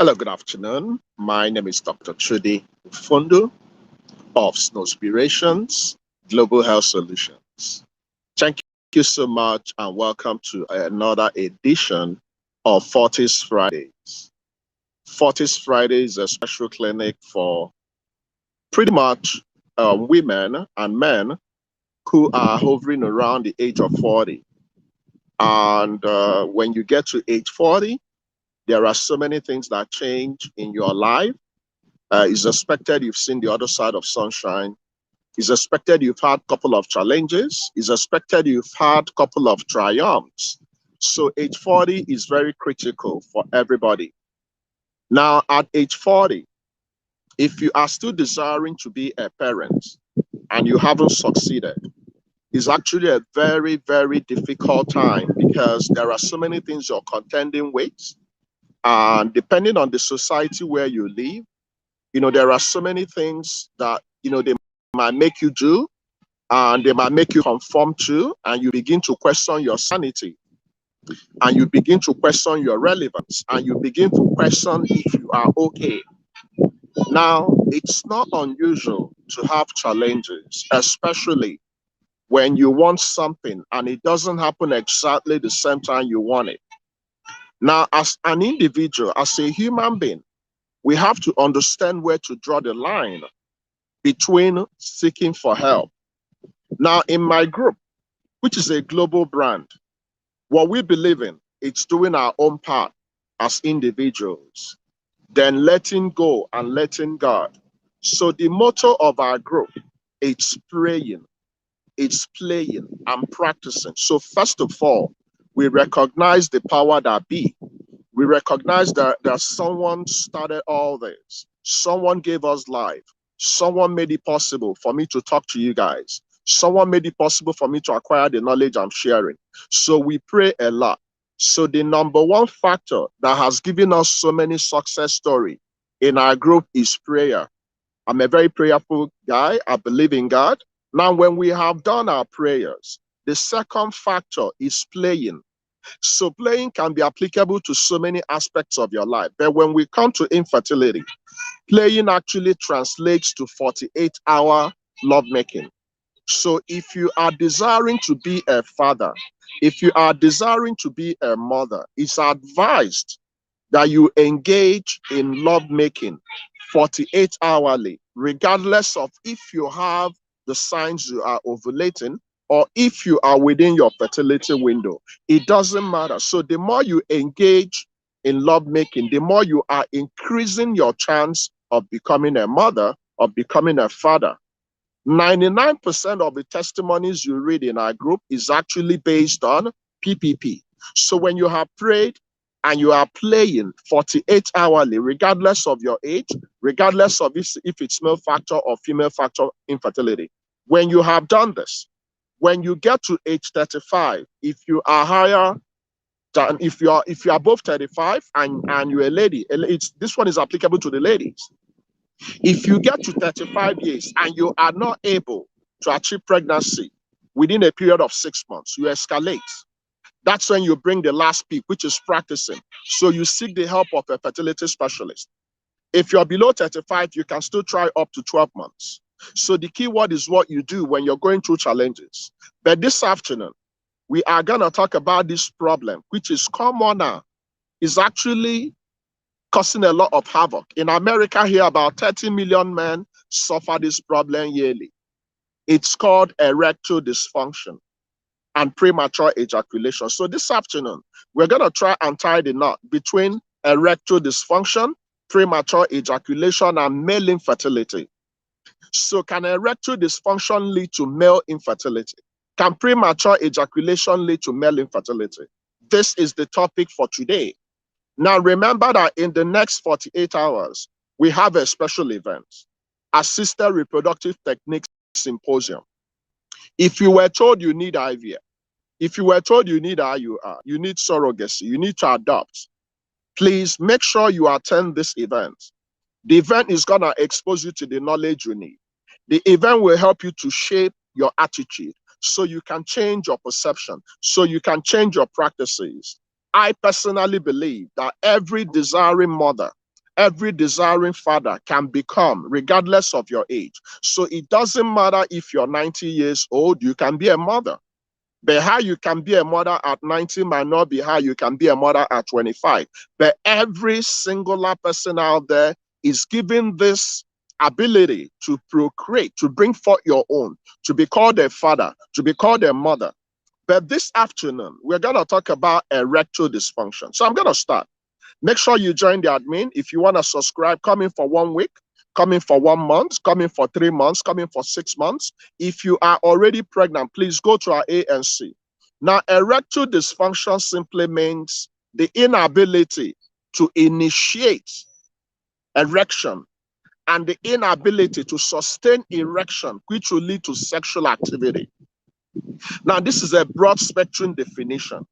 Hello, good afternoon. My name is Dr. Trudy Fundu of Snowspirations, Global Health Solutions. Thank you so much and welcome to another edition of 40s Fridays. 40s Friday is a special clinic for pretty much women and men who are hovering around the age of 40. And when you get to age 40, there are so many things that change in your life. It's expected you've seen the other side of sunshine. It's expected you've had a couple of challenges. It's expected you've had a couple of triumphs. So age 40 is very critical for everybody. Now, at age 40, if you are still desiring to be a parent and you haven't succeeded, it's actually a very, very difficult time because there are so many things you're contending with. And depending on the society where you live, there are so many things that, they might make you do and they might make you conform to, and you begin to question your sanity and you begin to question your relevance and you begin to question if you are okay. Now, it's not unusual to have challenges, especially when you want something and it doesn't happen exactly the same time you want it. Now, as an individual, as a human being, we have to understand where to draw the line between seeking for help. Now, in my group, which is a global brand, what we believe in, it's doing our own part as individuals, then letting go and letting God. So the motto of our group, it's praying, it's playing and practicing. So first of all, we recognize the power that be. We recognize that someone started all this. Someone gave us life. Someone made it possible for me to talk to you guys. Someone made it possible for me to acquire the knowledge I'm sharing. So we pray a lot. So the number one factor that has given us so many success stories in our group is prayer. I'm a very prayerful guy. I believe in God. Now, when we have done our prayers, the second factor is playing. So playing can be applicable to so many aspects of your life. But when we come to infertility, playing actually translates to 48-hour lovemaking. So if you are desiring to be a father, if you are desiring to be a mother, it's advised that you engage in lovemaking 48 hourly, regardless of if you have the signs you are ovulating or if you are within your fertility window. It doesn't matter. So the more you engage in lovemaking, the more you are increasing your chance of becoming a mother or becoming a father. 99% of the testimonies you read in our group is actually based on PPP. So when you have prayed and you are playing 48 hourly, regardless of your age, regardless of if it's male factor or female factor infertility, when you have done this, when you get to age 35, if you are higher than, if you are above 35 and you're a lady, this one is applicable to the ladies. If you get to 35 years and you are not able to achieve pregnancy within a period of 6 months, you escalate. That's when you bring the last peak, which is practicing. So you seek the help of a fertility specialist. If you're below 35, you can still try up to 12 months. So the key word is what you do when you're going through challenges. But this afternoon, we are going to talk about this problem, which is commoner, is actually causing a lot of havoc. In America here, about 30 million men suffer this problem yearly. It's called erectile dysfunction and premature ejaculation. So this afternoon, we're going to try and tie the knot between erectile dysfunction, premature ejaculation, and male infertility. So can erectile dysfunction lead to male infertility? Can premature ejaculation lead to male infertility? This is the topic for today. Now, remember that in the next 48 hours, we have a special event, Assisted Reproductive Techniques Symposium. If you were told you need IVF, if you were told you need IUR, you need surrogacy, you need to adopt, please make sure you attend this event. The event is going to expose you to the knowledge you need. The event will help you to shape your attitude so you can change your perception, so you can change your practices. I personally believe that every desiring mother every desiring father can become, regardless of your age. So it doesn't matter if you're 90 years old, you can be a mother. But how you can be a mother at 90 might not be how you can be a mother at 25. But every singular person out there is given this ability to procreate, to bring forth your own, to be called a father, to be called a mother. But this afternoon, we're going to talk about erectile dysfunction. So I'm going to start. Make sure you join the admin. If you want to subscribe, come in for 1 week, come in for 1 month, come in for 3 months, come in for 6 months. If you are already pregnant, please go to our ANC. Now, erectile dysfunction simply means the inability to initiate erection and the inability to sustain erection, which will lead to sexual activity. Now, this is a broad spectrum definition.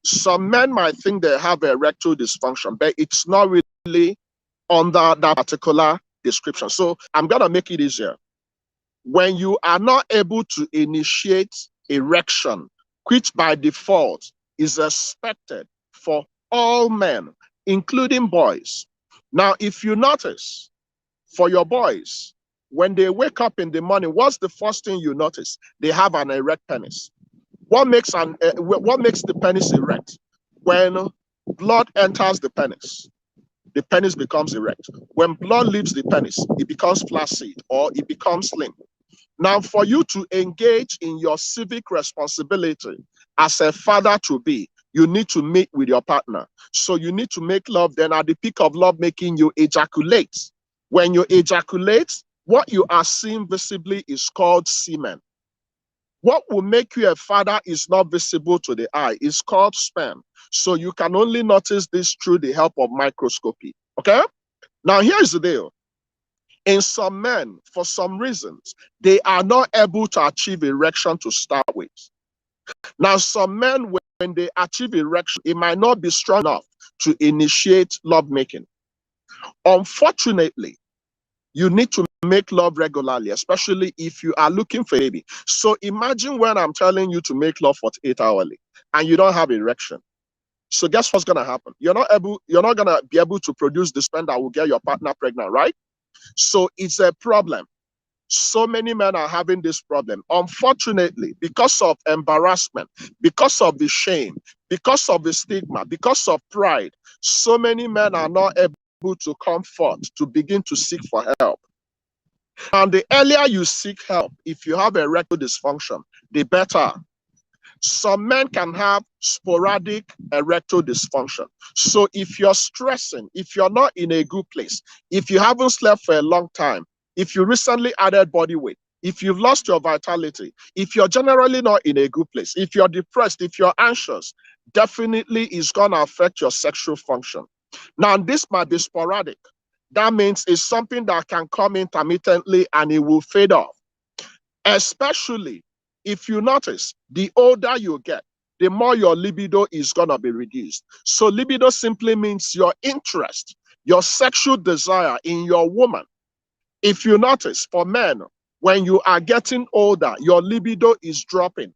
Some men might think they have erectile dysfunction, but it's not really under that particular description. So I'm going to make it easier. When you are not able to initiate erection, which by default is expected for all men, including boys. Now, if you notice, for your boys, when they wake up in the morning, what's the first thing you notice? They have an erect penis. What makes the penis erect? When blood enters the penis becomes erect. When blood leaves the penis, it becomes flaccid or it becomes slim. Now, for you to engage in your civic responsibility as a father to be, you need to meet with your partner. So you need to make love. Then at the peak of love making, you ejaculate. When you ejaculate, what you are seeing visibly is called semen. What will make you a father is not visible to the eye. It's called sperm. So you can only notice this through the help of microscopy. Okay? Now, here's the deal. In some men, for some reasons, they are not able to achieve erection to start with. Now, some men, when they achieve erection, it might not be strong enough to initiate lovemaking. Unfortunately, you need to make love regularly, especially if you are looking for a baby. So imagine when I'm telling you to make love 48 hourly and you don't have erection. So guess what's gonna happen? You're not gonna be able to produce the sperm that will get your partner pregnant, right? So it's a problem. So many men are having this problem. Unfortunately, because of embarrassment, because of the shame, because of the stigma, because of pride, so many men are not able to come forth to begin to seek for help. And the earlier you seek help, if you have erectile dysfunction, the better. Some men can have sporadic erectile dysfunction. So if you're stressing, if you're not in a good place, if you haven't slept for a long time, if you recently added body weight, if you've lost your vitality, if you're generally not in a good place, if you're depressed, if you're anxious, definitely it's going to affect your sexual function. Now, this might be sporadic. That means it's something that can come intermittently and it will fade off. Especially if you notice, the older you get, the more your libido is going to be reduced. So libido simply means your interest, your sexual desire in your woman. If you notice, for men, when you are getting older, your libido is dropping.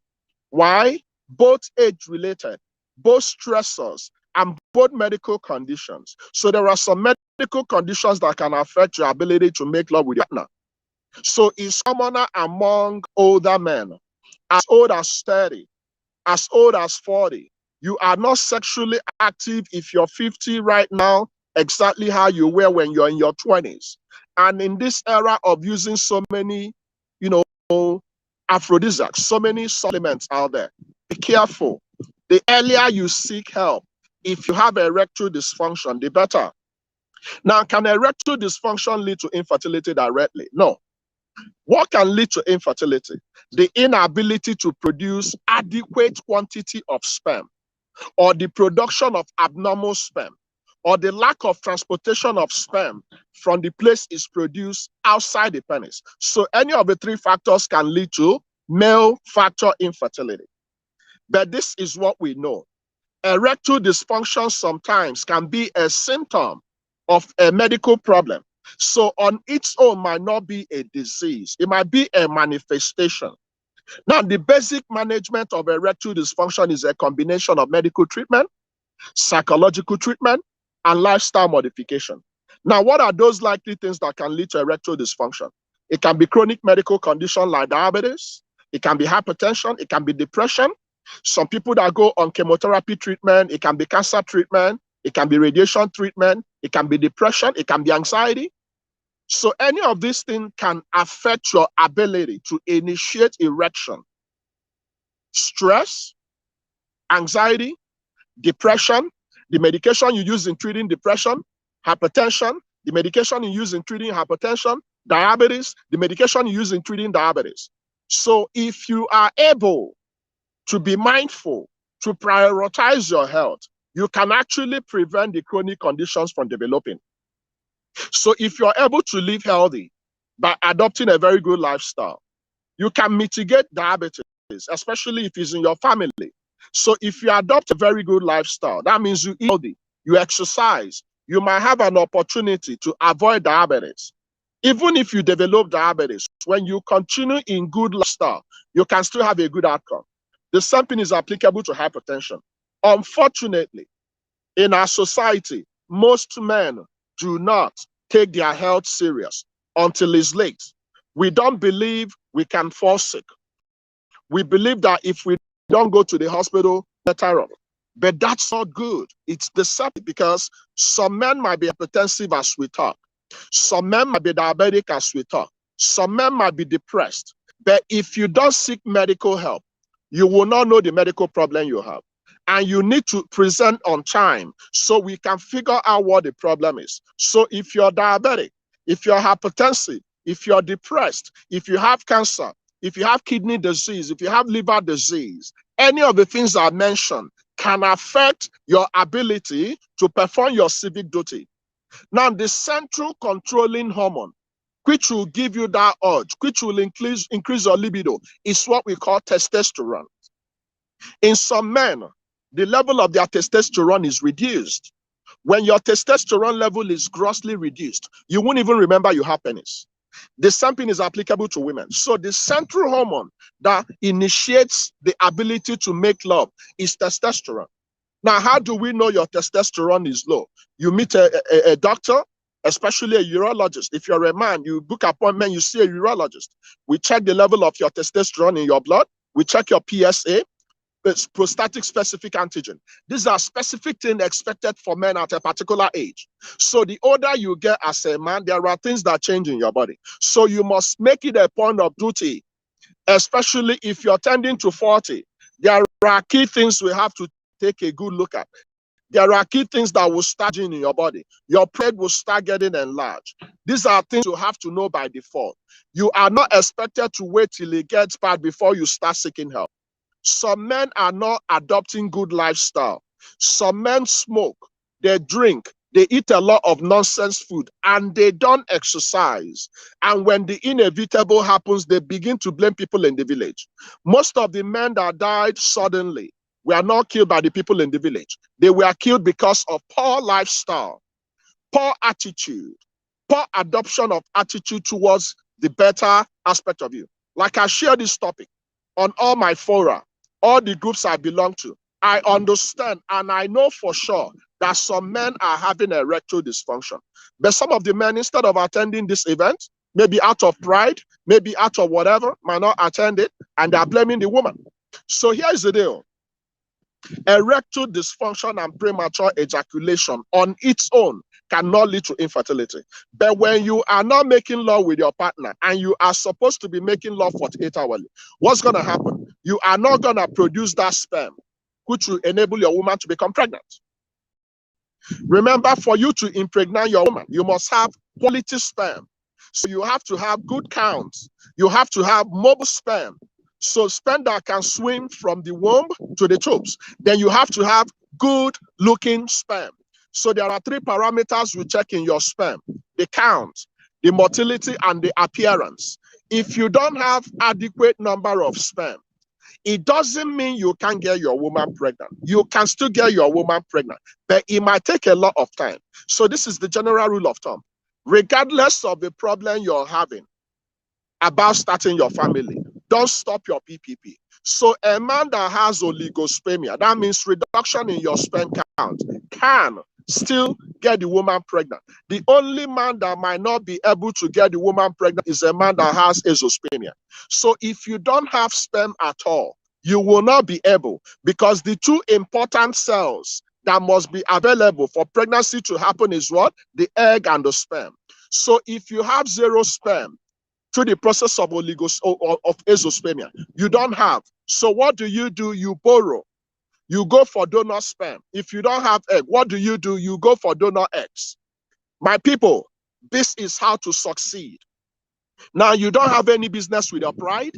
Why? Both age-related, both stressors, and both medical conditions. So there are some medical conditions that can affect your ability to make love with your partner. So it's commoner among older men, as old as 30, as old as 40. You are not sexually active if you're 50 right now, exactly how you were when you're in your 20s. And in this era of using so many, aphrodisiacs, so many supplements out there, be careful. The earlier you seek help, if you have erectile dysfunction, the better. Now, can erectile dysfunction lead to infertility directly? No. What can lead to infertility? The inability to produce adequate quantity of sperm, or the production of abnormal sperm, or the lack of transportation of sperm from the place it's produced outside the penis. So any of the three factors can lead to male factor infertility. But this is what we know. Erectile dysfunction sometimes can be a symptom of a medical problem. So on its own might not be a disease. It might be a manifestation. Now, the basic management of erectile dysfunction is a combination of medical treatment, psychological treatment, and lifestyle modification. Now, what are those likely things that can lead to erectile dysfunction? It can be chronic medical condition like diabetes. It can be hypertension. It can be depression. Some people that go on chemotherapy treatment, it can be cancer treatment. It can be radiation treatment. It can be depression. It can be anxiety. So any of these things can affect your ability to initiate erection. Stress, anxiety, depression, the medication you use in treating depression, hypertension, the medication you use in treating hypertension, diabetes, the medication you use in treating diabetes. So if you are able to be mindful, to prioritize your health, you can actually prevent the chronic conditions from developing. So if you're able to live healthy by adopting a very good lifestyle, you can mitigate diabetes, especially if it's in your family. So if you adopt a very good lifestyle, that means you eat healthy, you exercise, you might have an opportunity to avoid diabetes. Even if you develop diabetes, when you continue in good lifestyle, you can still have a good outcome. The same thing is applicable to hypertension. Unfortunately, in our society, most men do not take their health serious until it's late. We don't believe we can fall sick. We believe that if we don't go to the hospital, better off. But that's not good. It's deceptive because some men might be hypertensive as we talk. Some men might be diabetic as we talk. Some men might be depressed. But if you don't seek medical help, you will not know the medical problem you have. And you need to present on time so we can figure out what the problem is. So if you're diabetic, if you're hypertensive, if you're depressed, if you have cancer, if you have kidney disease, if you have liver disease, any of the things I mentioned can affect your ability to perform your civic duty. Now, the central controlling hormone, which will give you that urge, which will increase your libido, is what we call testosterone. In some men, the level of their testosterone is reduced. When your testosterone level is grossly reduced, you won't even remember you have penis. The same thing is applicable to women. So the central hormone that initiates the ability to make love is testosterone. Now, how do we know your testosterone is low? You meet a doctor, especially a urologist. If you're a man, you book an appointment, you see a urologist. We check the level of your testosterone in your blood. We check your PSA, prostatic specific antigen. These are specific things expected for men at a particular age. So the older you get as a man, there are things that change in your body. So you must make it a point of duty, especially if you're tending to 40. There are key things we have to take a good look at. There are key things that will start in your body. Your breast will start getting enlarged. These are things you have to know by default. You are not expected to wait till it gets bad before you start seeking help. Some men are not adopting good lifestyle. Some men smoke, they drink, they eat a lot of nonsense food, and they don't exercise. And when the inevitable happens, they begin to blame people in the village. Most of the men that died suddenly were not killed by the people in the village. They were killed because of poor lifestyle, poor attitude, poor adoption of attitude towards the better aspect of you. Like I share this topic on all my fora, all the groups I belong to, I understand and I know for sure that some men are having erectile dysfunction. But some of the men, instead of attending this event, maybe out of pride, maybe out of whatever, might not attend it, and they're blaming the woman. So here's the deal. Erectile dysfunction and premature ejaculation on its own cannot lead to infertility. But when you are not making love with your partner and you are supposed to be making love 48 hours, what's going to happen? You are not going to produce that sperm, which will enable your woman to become pregnant. Remember, for you to impregnate your woman, you must have quality sperm. So you have to have good counts. You have to have mobile sperm. So sperm that can swim from the womb to the tubes. Then you have to have good looking sperm. So there are 3 parameters we check in your sperm: the count, the motility, and the appearance. If you don't have adequate number of sperm, it doesn't mean you can't get your woman pregnant. You can still get your woman pregnant, but it might take a lot of time. So this is the general rule of thumb. Regardless of the problem you're having about starting your family, don't stop your PPP. So a man that has oligospermia, that means reduction in your sperm count, can still get the woman pregnant. The only man that might not be able to get the woman pregnant is a man that has azoospermia. So if you don't have sperm at all, you will not be able, because the two important cells that must be available for pregnancy to happen is what? The egg and the sperm. So if you have zero sperm through the process of azoospermia, you don't have. So what do? You borrow. You go for donor sperm. If you don't have egg, what do? You go for donor eggs. My people, this is how to succeed. Now, you don't have any business with your pride.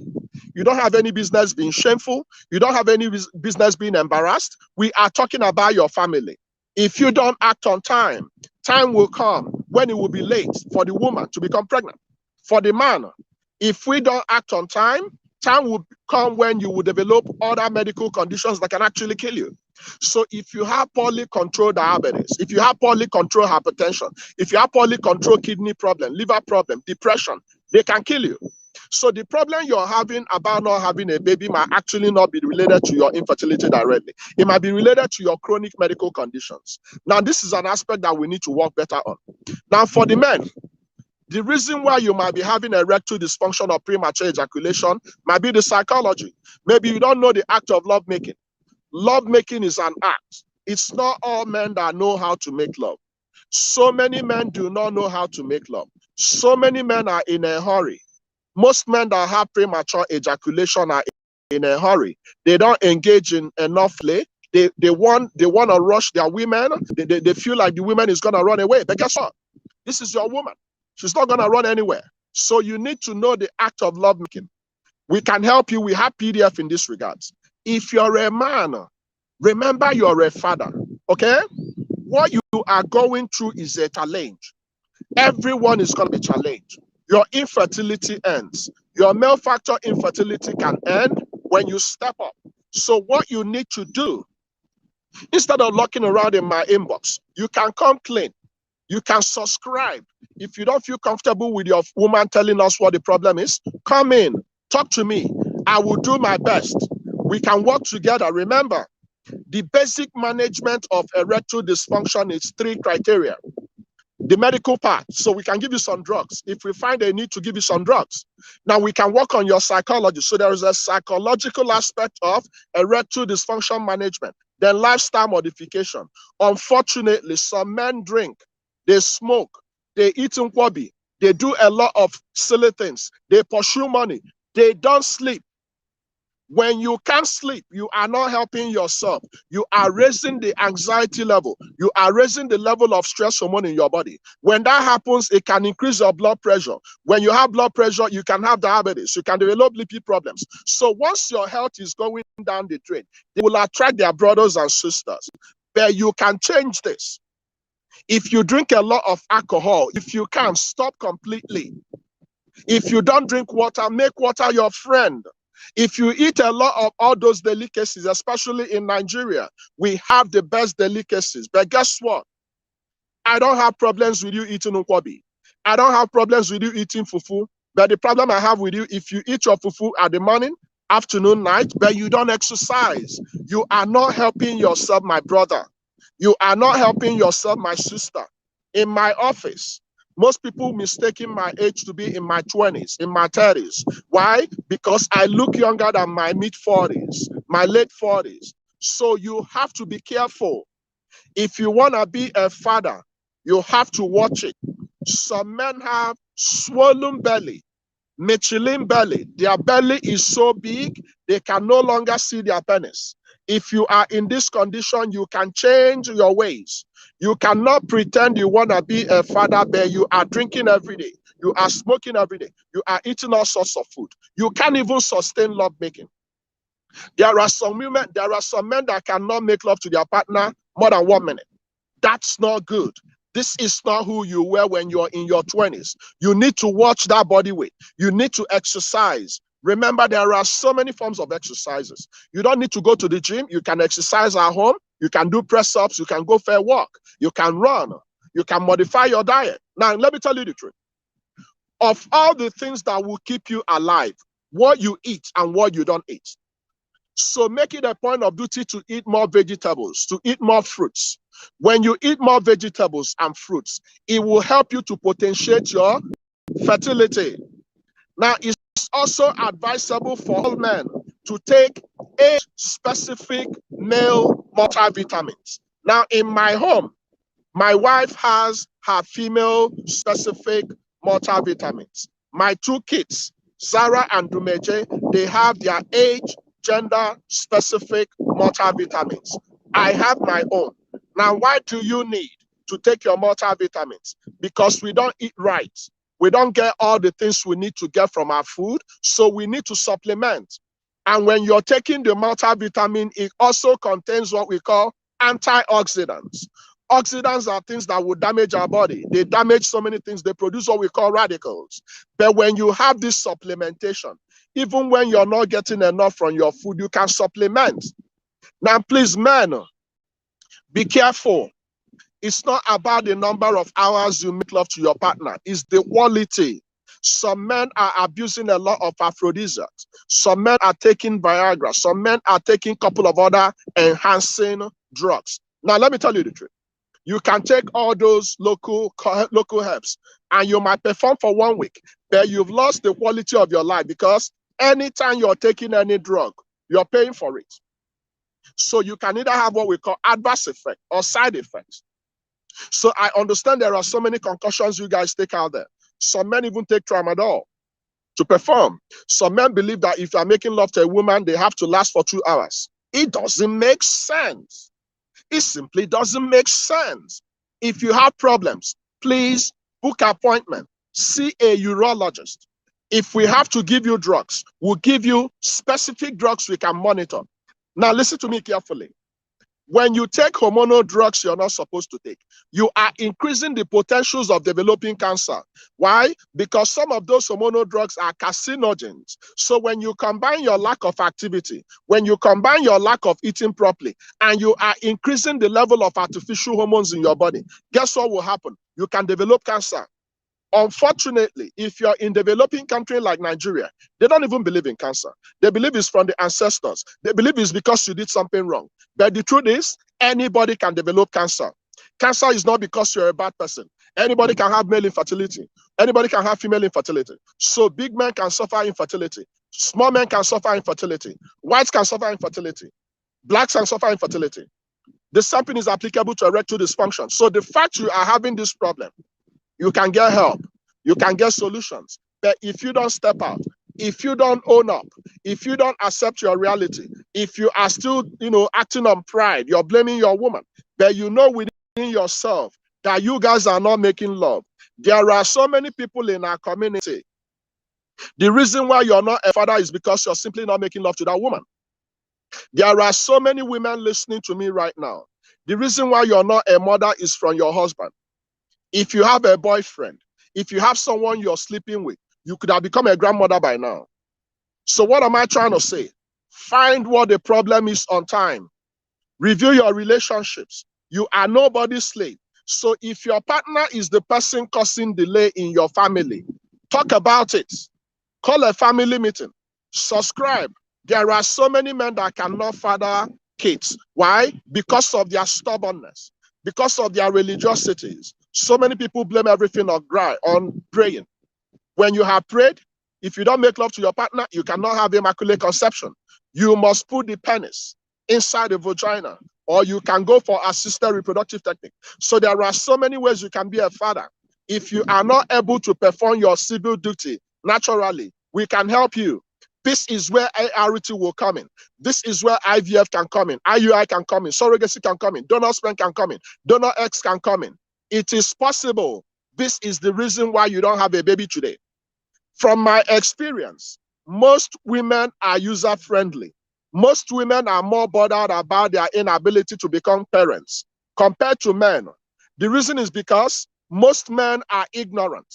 You don't have any business being shameful. You don't have any business being embarrassed. We are talking about your family. If you don't act on time, time will come when it will be late for the woman to become pregnant. For the man, if we don't act on time, time will come when you will develop other medical conditions that can actually kill you. So if you have poorly controlled diabetes, if you have poorly controlled hypertension, if you have poorly controlled kidney problem, liver problem, depression, they can kill you. So the problem you're having about not having a baby might actually not be related to your infertility directly. It might be related to your chronic medical conditions. Now, this is an aspect that we need to work better on. Now, for the men, the reason why you might be having erectile dysfunction or premature ejaculation might be the psychology. Maybe you don't know the act of lovemaking. Lovemaking is an act. It's not all men that know how to make love. So many men do not know how to make love. So many men are in a hurry. Most men that have premature ejaculation are in a hurry. They don't engage in enough play. They want to rush their women. They feel like the woman is going to run away. But guess what? This is your woman. She's not going to run anywhere. So you need to know the act of lovemaking. We can help you. We have PDF in this regards. If you're a man, remember you're a father, okay? What you are going through is a challenge. Everyone is going to be challenged. Your infertility ends. Your male factor infertility can end when you step up. So what you need to do, instead of looking around in my inbox, you can come clean. You can subscribe. If you don't feel comfortable with your woman telling us what the problem is, come in, talk to me. I will do my best. We can work together. Remember, the basic management of erectile dysfunction is 3 criteria. The medical part, so we can give you some drugs. If we find a need to give you some drugs, now we can work on your psychology. So there is a psychological aspect of erectile dysfunction management, then lifestyle modification. Unfortunately, some men drink, they smoke, they eat nkwobi, they do a lot of silly things, they pursue money, they don't sleep. When you can't sleep, you are not helping yourself. You are raising the anxiety level. You are raising the level of stress hormone in your body. When that happens, it can increase your blood pressure. When you have blood pressure, you can have diabetes. You can develop lipid problems. So once your health is going down the drain, they will attract their brothers and sisters. But you can change this. If you drink a lot of alcohol, if you can, stop completely. If you don't drink water, make water your friend. If you eat a lot of all those delicacies, especially in Nigeria, we have the best delicacies. But guess what? I don't have problems with you eating nkwobi. I don't have problems with you eating fufu. But the problem I have with you, if you eat your fufu at the morning, afternoon, night, but you don't exercise, you are not helping yourself, my brother. You are not helping yourself, my sister. In my office, most people mistaking my age to be in my 20s, in my 30s. Why? Because I look younger than my mid-40s, my late 40s. So you have to be careful. If you want to be a father, you have to watch it. Some men have swollen belly, Michelin belly. Their belly is so big, they can no longer see their penis. If you are in this condition, you can change your ways. You cannot pretend you want to be a father, but you are drinking every day. You are smoking every day. You are eating all sorts of food. You can't even sustain love making. There are some men that cannot make love to their partner more than 1 minute. That's not good. This is not who you were when you're in your 20s. You need to watch that body weight. You need to exercise. Remember, there are so many forms of exercises. You don't need to go to the gym. You can exercise at home. You can do press-ups. You can go for a walk. You can run. You can modify your diet. Now, let me tell you the truth. Of all the things that will keep you alive, what you eat and what you don't eat. So make it a point of duty to eat more vegetables, to eat more fruits, When you eat more vegetables and fruits, it will help you to potentiate your fertility. Now, it's also advisable for all men to take age-specific male multivitamins. Now, in my home, my wife has her female-specific multivitamins. My two kids, Zara and Dumeje, they have their age, gender-specific multivitamins. I have my own. Now, why do you need to take your multivitamins? Because we don't eat right. We don't get all the things we need to get from our food, so we need to supplement. And when you're taking the multivitamin, it also contains what we call antioxidants. Oxidants are things that would damage our body. They damage so many things. They produce what we call radicals. But when you have this supplementation, even when you're not getting enough from your food, you can supplement. Now, please, men, be careful. It's not about the number of hours you make love to your partner. It's the quality. Some men are abusing a lot of aphrodisiacs. Some men are taking Viagra. Some men are taking a couple of other enhancing drugs. Now, let me tell you the truth. You can take all those local herbs and you might perform for 1 week, but you've lost the quality of your life because anytime you're taking any drug, you're paying for it. So you can either have what we call adverse effect or side effects. So I understand there are so many concussions you guys take out there. Some men even take tramadol to perform. Some men believe that if you're making love to a woman, they have to last for 2 hours. It doesn't make sense. It simply doesn't make sense. If you have problems, please book an appointment. See a urologist. If we have to give you drugs, we'll give you specific drugs we can monitor. Now, listen to me carefully. When you take hormonal drugs you're not supposed to take, you are increasing the potentials of developing cancer. Why? Because some of those hormonal drugs are carcinogens. So when you combine your lack of activity, when you combine your lack of eating properly, and you are increasing the level of artificial hormones in your body, guess what will happen? You can develop cancer. Unfortunately, if you're in developing country like Nigeria, they don't even believe in cancer. They believe it's from the ancestors. They believe it's because you did something wrong. But the truth is, anybody can develop cancer. Cancer is not because you're a bad person. Anybody can have male infertility. Anybody can have female infertility. So big men can suffer infertility. Small men can suffer infertility. Whites can suffer infertility. Blacks can suffer infertility. The same thing is applicable to erectile dysfunction. So the fact you are having this problem, you can get help, you can get solutions. But if you don't step out, if you don't own up, if you don't accept your reality, if you are still, acting on pride, you're blaming your woman, but you know within yourself that you guys are not making love. There are so many people in our community. The reason why you're not a father is because you're simply not making love to that woman. There are so many women listening to me right now. The reason why you're not a mother is from your husband. If you have a boyfriend, if you have someone you're sleeping with, you could have become a grandmother by now. So what am I trying to say? Find what the problem is on time. Review your relationships. You are nobody's slave. So if your partner is the person causing delay in your family, talk about it. Call a family meeting. Subscribe. There are so many men that cannot father kids. Why? Because of their stubbornness, because of their religiosities. So many people blame everything on praying. When you have prayed, if you don't make love to your partner, you cannot have immaculate conception. You must put the penis inside the vagina, or you can go for assisted reproductive technique. So there are so many ways you can be a father. If you are not able to perform your civil duty naturally, we can help you. This is where ART will come in. This is where IVF can come in. IUI can come in. Surrogacy can come in. Donor sperm can come in. Donor X can come in. It is possible. This is the reason why you don't have a baby today. From my experience, most women are user-friendly. Most women are more bothered about their inability to become parents compared to men. The reason is because most men are ignorant.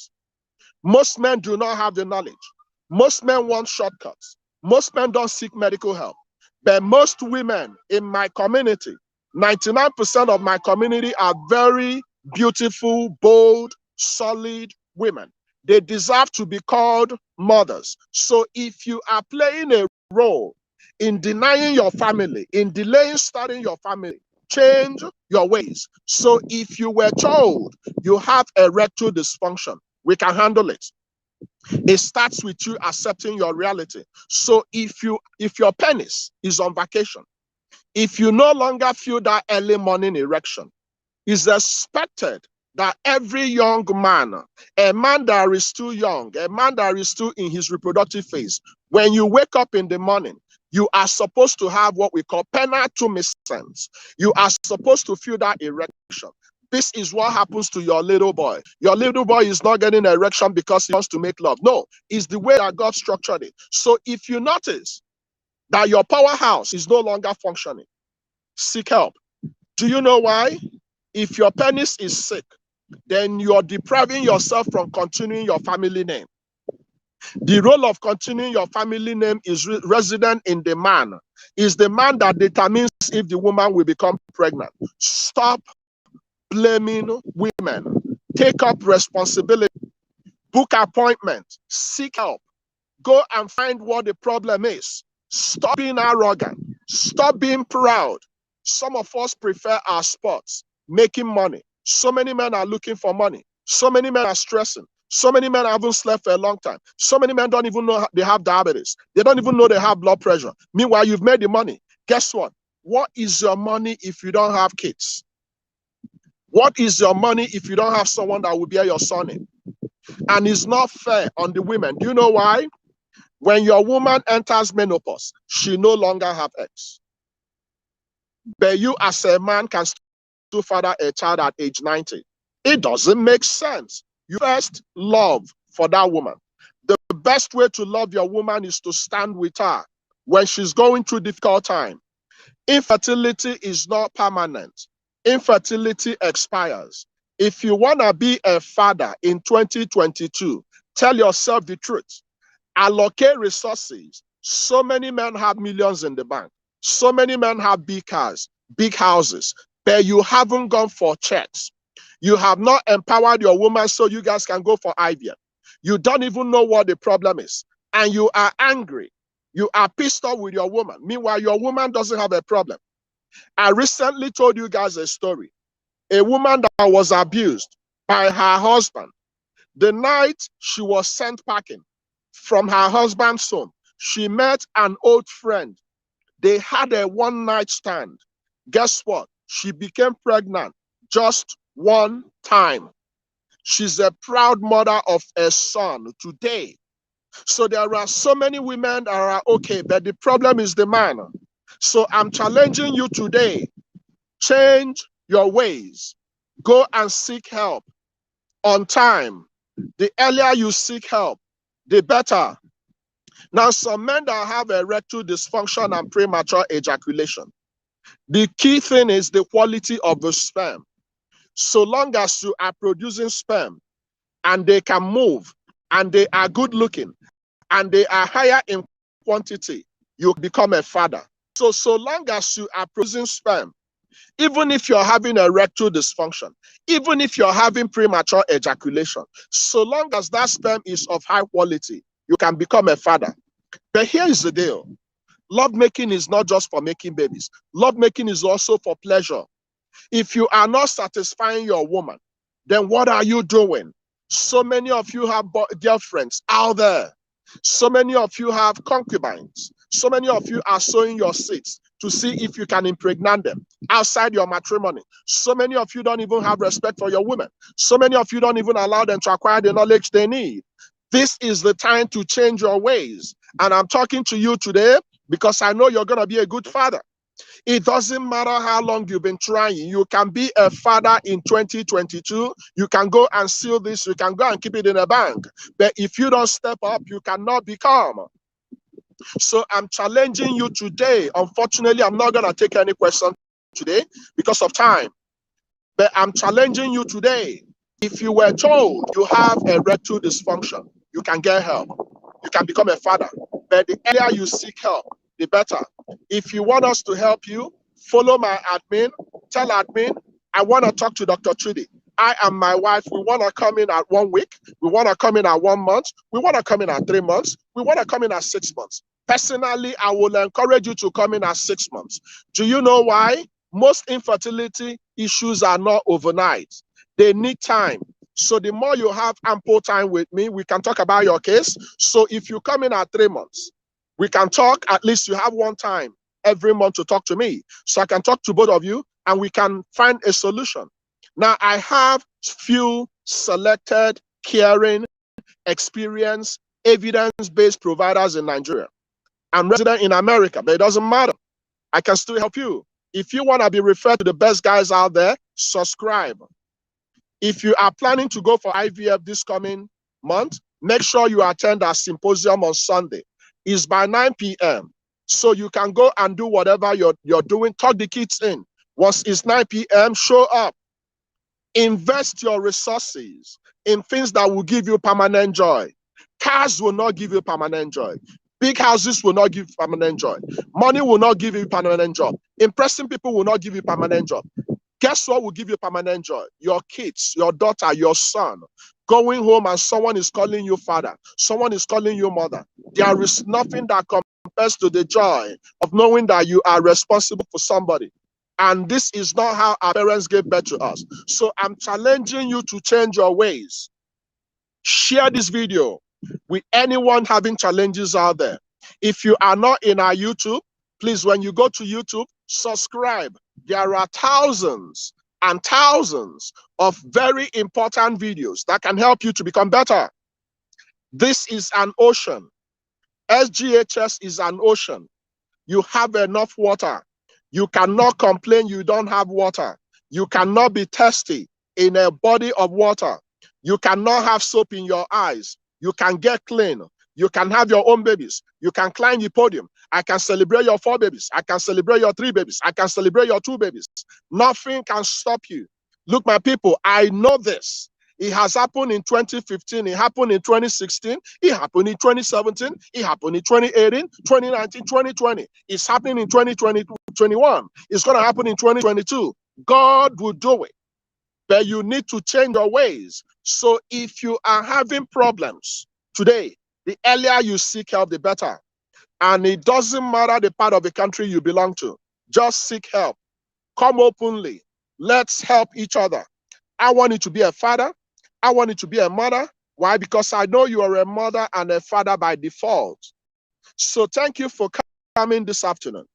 Most men do not have the knowledge. Most men want shortcuts. Most men don't seek medical help. But most women in my community, 99% of my community are very beautiful, bold, solid women. They deserve to be called mothers. So if you are playing a role in denying your family, in delaying starting your family, change your ways. So if you were told you have erectile dysfunction, we can handle it. It starts with you accepting your reality. So if your penis is on vacation, if you no longer feel that early morning erection, it's expected that every young man, a man that is still young, a man that is still in his reproductive phase, when you wake up in the morning, you are supposed to have what we call penile tumescence. You are supposed to feel that erection. This is what happens to your little boy. Your little boy is not getting an erection because he wants to make love. No, it's the way that God structured it. So if you notice that your powerhouse is no longer functioning, seek help. Do you know why? If your penis is sick, then you're depriving yourself from continuing your family name. The role of continuing your family name is resident in the man. Is the man that determines if the woman will become pregnant. Stop blaming women. Take up responsibility. Book appointment. Seek help. Go and find what the problem is. Stop being arrogant. Stop being proud. Some of us prefer our sports, making money. So many men are looking for money. So many men are stressing. So many men haven't slept for a long time. So many men don't even know they have diabetes. They don't even know they have blood pressure. Meanwhile, you've made the money. Guess what? What is your money if you don't have kids? What is your money if you don't have someone that will bear your surname? And it's not fair on the women. Do you know why? When your woman enters menopause, she no longer have eggs. But you as a man can still father a child at age 90. It doesn't make sense. You first love for that woman. The best way to love your woman is to stand with her when she's going through difficult time. Infertility is not permanent. Infertility expires. If you want to be a father in 2022, tell yourself the truth. Allocate resources. So many men have millions in the bank. So many men have big cars, big houses, but you haven't gone for checks. You have not empowered your woman so you guys can go for IVF. You don't even know what the problem is. And you are angry. You are pissed off with your woman. Meanwhile, your woman doesn't have a problem. I recently told you guys a story. A woman that was abused by her husband. The night she was sent packing from her husband's home, she met an old friend. They had a one-night stand. Guess what? She became pregnant just one time. She's a proud mother of a son today. So there are so many women that are okay, but the problem is the man. So I'm challenging you today. Change your ways. Go and seek help on time. The earlier you seek help, the better. Now, some men that have erectile dysfunction and premature ejaculation, the key thing is the quality of the sperm. So long as you are producing sperm and they can move and they are good looking and they are higher in quantity, you become a father. So long as you are producing sperm, even if you're having erectile dysfunction, even if you're having premature ejaculation, so long as that sperm is of high quality, you can become a father. But here is the deal. Love making is not just for making babies. Love making is also for pleasure. If you are not satisfying your woman, then what are you doing? So many of you have girlfriends out there. So many of you have concubines. So many of you are sowing your seeds to see if you can impregnate them outside your matrimony. So many of you don't even have respect for your women. So many of you don't even allow them to acquire the knowledge they need. This is the time to change your ways. And I'm talking to you today because I know you're going to be a good father. It doesn't matter how long you've been trying. You can be a father in 2022. You can go and seal this. You can go and keep it in a bank. But if you don't step up, you cannot become. So I'm challenging you today. Unfortunately, I'm not going to take any questions today because of time. But I'm challenging you today. If you were told you have erectile dysfunction, you can get help. You can become a father. But the earlier you seek help, the better. If you want us to help you, follow my admin. Tell admin, I want to talk to Dr. Trudy. I and my wife, we want to come in at 1 week. We want to come in at 1 month. We want to come in at 3 months. We want to come in at 6 months. Personally, I will encourage you to come in at 6 months. Do you know why? Most infertility issues are not overnight. They need time. So the more you have ample time with me, we can talk about your case. So if you come in at 3 months, we can talk. At least you have one time every month to talk to me. So I can talk to both of you and we can find a solution. Now, I have few selected, caring, experienced, evidence-based providers in Nigeria. I'm resident in America, but it doesn't matter. I can still help you. If you want to be referred to the best guys out there, subscribe. If you are planning to go for IVF this coming month, make sure you attend our symposium on Sunday. It's by 9 p.m. So you can go and do whatever you're doing. Talk the kids in. Once it's 9 p.m., show up. Invest your resources in things that will give you permanent joy. Cars will not give you permanent joy. Big houses will not give you permanent joy. Money will not give you permanent joy. Impressing people will not give you permanent joy. Guess what will give you permanent joy? Your kids, your daughter, your son. Going home and someone is calling you father. Someone is calling you mother. There is nothing that compares to the joy of knowing that you are responsible for somebody. And this is not how our parents gave birth to us. So I'm challenging you to change your ways. Share this video with anyone having challenges out there. If you are not in our YouTube, please, when you go to YouTube, subscribe. There are thousands and thousands of very important videos that can help you to become better. This is an ocean. SGHS is an ocean. You have enough water. You cannot complain you don't have water. You cannot be thirsty in a body of water. You cannot have soap in your eyes. You can get clean. You can have your own babies. You can climb the podium. I can celebrate your 4 babies. I can celebrate your 3 babies. I can celebrate your 2 babies. Nothing can stop you. Look, my people, I know this. It has happened in 2015. It happened in 2016. It happened in 2017. It happened in 2018, 2019, 2020. It's happening in 2021. It's going to happen in 2022. God will do it. But you need to change your ways. So if you are having problems today, the earlier you seek help, the better. And it doesn't matter the part of the country you belong to. Just seek help. Come openly. Let's help each other. I want you to be a father. I want you to be a mother. Why? Because I know you are a mother and a father by default. So thank you for coming this afternoon.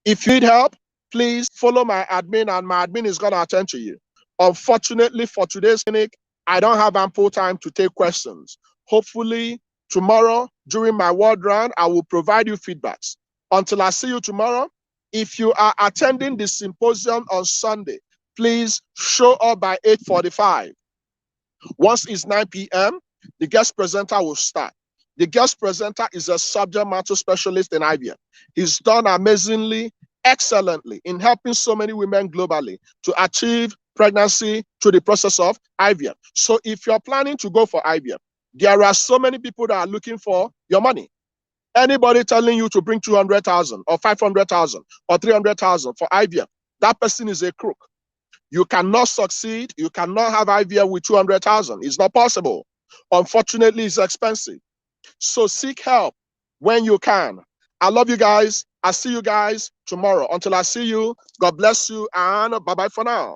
If you need help, please follow my admin and my admin is going to attend to you. Unfortunately, for today's clinic, I don't have ample time to take questions. Hopefully, tomorrow, during my ward round, I will provide you feedbacks. Until I see you tomorrow, if you are attending the symposium on Sunday, please show up by 8:45. Once it's 9 p.m., the guest presenter will start. The guest presenter is a subject matter specialist in IVF. He's done amazingly, excellently in helping so many women globally to achieve pregnancy through the process of IVF. So if you're planning to go for IVF, there are so many people that are looking for your money. Anybody telling you to bring 200,000 or 500,000 or 300,000 for IVF, that person is a crook. You cannot succeed. You cannot have IVF with 200,000. It's not possible. Unfortunately, it's expensive. So seek help when you can. I love you guys. I'll see you guys tomorrow. Until I see you, God bless you and bye-bye for now.